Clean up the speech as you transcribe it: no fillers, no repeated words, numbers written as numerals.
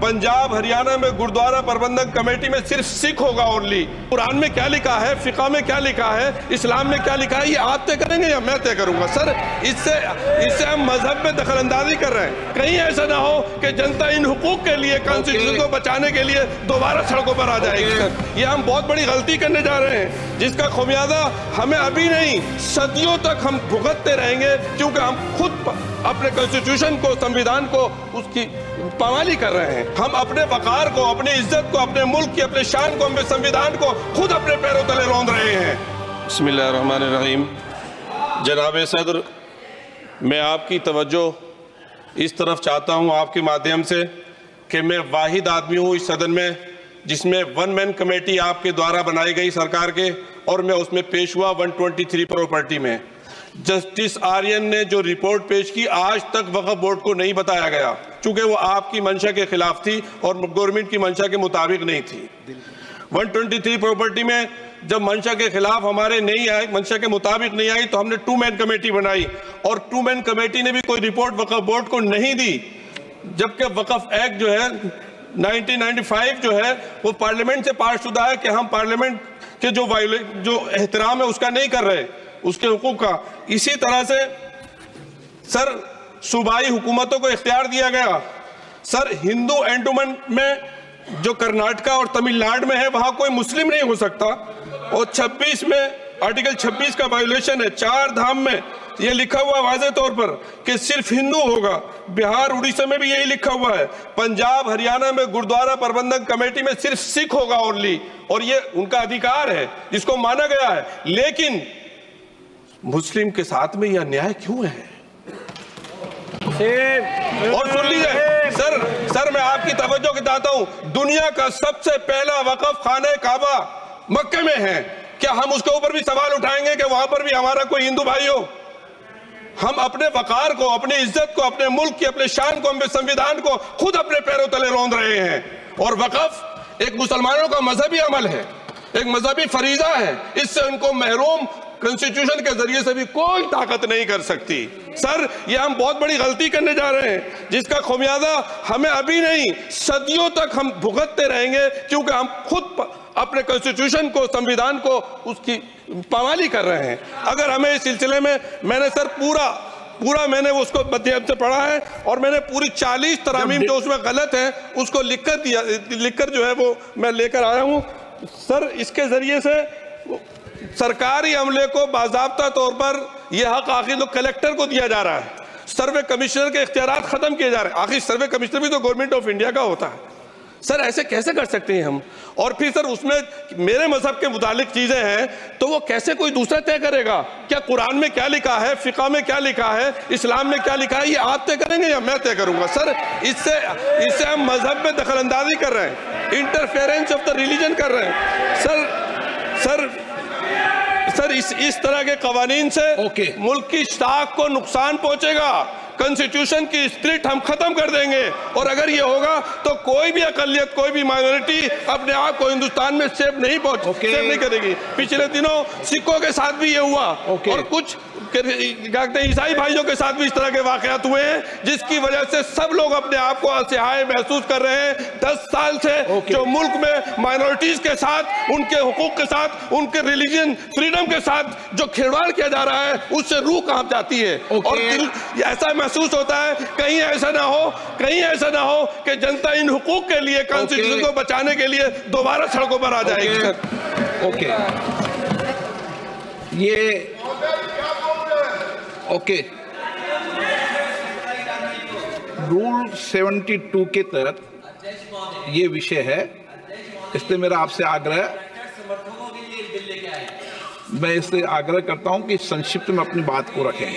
पंजाब हरियाणा में गुरुद्वारा प्रबंधक कमेटी में सिर्फ सिख होगा ओनली। कुरान में क्या लिखा है, फिका में क्या लिखा है, इस्लाम में क्या लिखा है, ये आप तय करेंगे या मैं तय करूंगा? सर इससे हम मजहब में दखलंदाजी कर रहे हैं। कहीं ऐसा ना हो कि जनता इन हुकूक के लिए, कॉन्स्टिट्यूशन को बचाने के लिए दोबारा सड़कों पर आ जाएगी। सर ये हम बहुत बड़ी गलती करने जा रहे हैं, जिसका खुमियाजा हमें अभी नहीं सदियों तक हम भुगतते रहेंगे, क्योंकि हम खुद अपने कॉन्स्टिट्यूशन को, संविधान को, उसकी पामाली कर रहे हैं। हम अपने वकार को, अपनी इज्जत को, अपने मुल्क की, अपने शान को, अपने संविधान को खुद अपने पैरों तले रौंद रहे हैं। बिस्मिल्लाहिर्रहमानिर्रहीम। जनाब सदर, मैं आपकी तवज्जो इस तरफ चाहता हूं आपके माध्यम से कि मैं वाहिद आदमी हूं इस सदन में जिसमें वन मैन कमेटी आपके द्वारा बनाई गई सरकार के, और मैं उसमें पेश हुआ 123 प्रॉपर्टी में। जस्टिस आर्यन ने जो रिपोर्ट पेश की, आज तक वक्फ बोर्ड को नहीं बताया गया, चूंकि वो आपकी मंशा के खिलाफ थी और गवर्नमेंट की मंशा के मुताबिक नहीं थी। 123 प्रॉपर्टी में जब मंशा के खिलाफ हमारे नहीं आई, मंशा के मुताबिक नहीं आई, तो हमने 2 मैन कमेटी बनाई, और 2 मैन कमेटी ने भी कोई रिपोर्ट वक्फ बोर्ड को नहीं दी, जबकि वक्फ एक्ट जो है 1995 जो है वो पार्लियामेंट से पास शुदा है कि हम पार्लियामेंट के जो एहतराम है उसका नहीं कर रहे, उसके हुकूक का। इसी तरह से सर सूबाई हुकूमतों को इख्तियार दिया गया। सर हिंदू एंडोमेंट में जो कर्नाटका और तमिलनाडु में है वहां कोई मुस्लिम नहीं हो सकता, और 26 में आर्टिकल 26 का वायोलेशन है। 4 धाम में ये लिखा हुआ वाज़े तौर पर कि सिर्फ हिंदू होगा। बिहार उड़ीसा में भी यही लिखा हुआ है। पंजाब हरियाणा में गुरुद्वारा प्रबंधक कमेटी में सिर्फ सिख होगा ओनली, और ये उनका अधिकार है जिसको माना गया है। लेकिन मुस्लिम के साथ में यह अन्याय क्यों है? और सुन लीजिए सर मैं आपकी तवज्जो के चाहता हूं, दुनिया का सबसे पहला वक़फ़ खाने काबा मक्के में है। क्या हम उसके ऊपर भी सवाल उठाएंगे कि वहां पर भी हमारा कोई हिंदू भाई हो? हम अपने वकार को, अपनी इज्जत को, अपने मुल्क की, अपने शान को, अपने संविधान को खुद अपने पैरों तले रौंद रहे हैं। और वक़फ़ एक मुसलमानों का मजहबी अमल है, एक मजहबी फरीजा है। इससे उनको महरूम कॉन्स्टिट्यूशन के जरिए से भी कोई ताकत नहीं कर सकती। सर ये हम बहुत बड़ी गलती करने जा रहे हैं, जिसका खुमियाजा हमें अभी नहीं सदियों तक हम भुगतते रहेंगे, क्योंकि हम खुद अपने कॉन्स्टिट्यूशन को, संविधान को, उसकी पामाली कर रहे हैं। अगर हमें इस सिलसिले में, मैंने सर पूरा मैंने उसको मध्यम से पढ़ा है, और मैंने पूरी 40 तरामीम जो उसमें गलत है उसको लिखकर जो है वो मैं लेकर आया हूँ। सर इसके जरिए से सरकारी अमले को बाज़ाब्ता तौर पर यह हक आखिर तो कलेक्टर को दिया जा रहा है, सर्वे कमिश्नर के इख्तियारात खत्म किए जा रहे हैं। आखिर सर्वे कमिश्नर भी तो गवर्नमेंट ऑफ इंडिया का होता है। सर ऐसे कैसे कर सकते हैं हम? और फिर सर उसमें मेरे मजहब के मुतालिक चीजें हैं तो वो कैसे कोई दूसरा तय करेगा? क्या कुरान में क्या लिखा है, फिका में क्या लिखा है, इस्लाम में क्या लिखा है, ये आप तय करेंगे या मैं तय करूंगा? सर इससे हम मजहब में दखलंदाजी कर रहे हैं, इंटरफेरेंस ऑफ द रिलीजन कर रहे हैं। सर इस तरह के कवानीन से मुल्क की साख को नुकसान पहुंचेगा। कॉन्स्टिट्यूशन की स्पिरिट हम खत्म कर देंगे, और अगर ये होगा तो कोई भी अकलियत, कोई भी माइनॉरिटी अपने आप को हिंदुस्तान में सेफ नहीं करेगी। पिछले दिनों सिखों के साथ भी ये हुआ, और कुछ ईसाई भाइयों के साथ भी इस तरह के वाकयात हुए हैं, जिसकी वजह से सब लोग अपने आप को असहाय महसूस कर रहे हैं। 10 साल से जो मुल्क में माइनॉरिटीज के साथ, उनके हुकूक के साथ, उनके रिलीजन फ्रीडम के साथ जो खिलवाड़ किया जा रहा है, उससे रूह कांप जाती है। और ऐसा महसूस होता है कहीं ऐसा ना हो कि जनता इन हुकूक के लिए, कॉन्स्टिट्यूशन को बचाने के लिए दोबारा सड़कों पर आ जाएगी। रूल 72 के तहत ये विषय है, इसलिए मेरा आपसे आग्रह, मैं इससे आग्रह करता हूं कि संक्षिप्त में अपनी बात को रखें।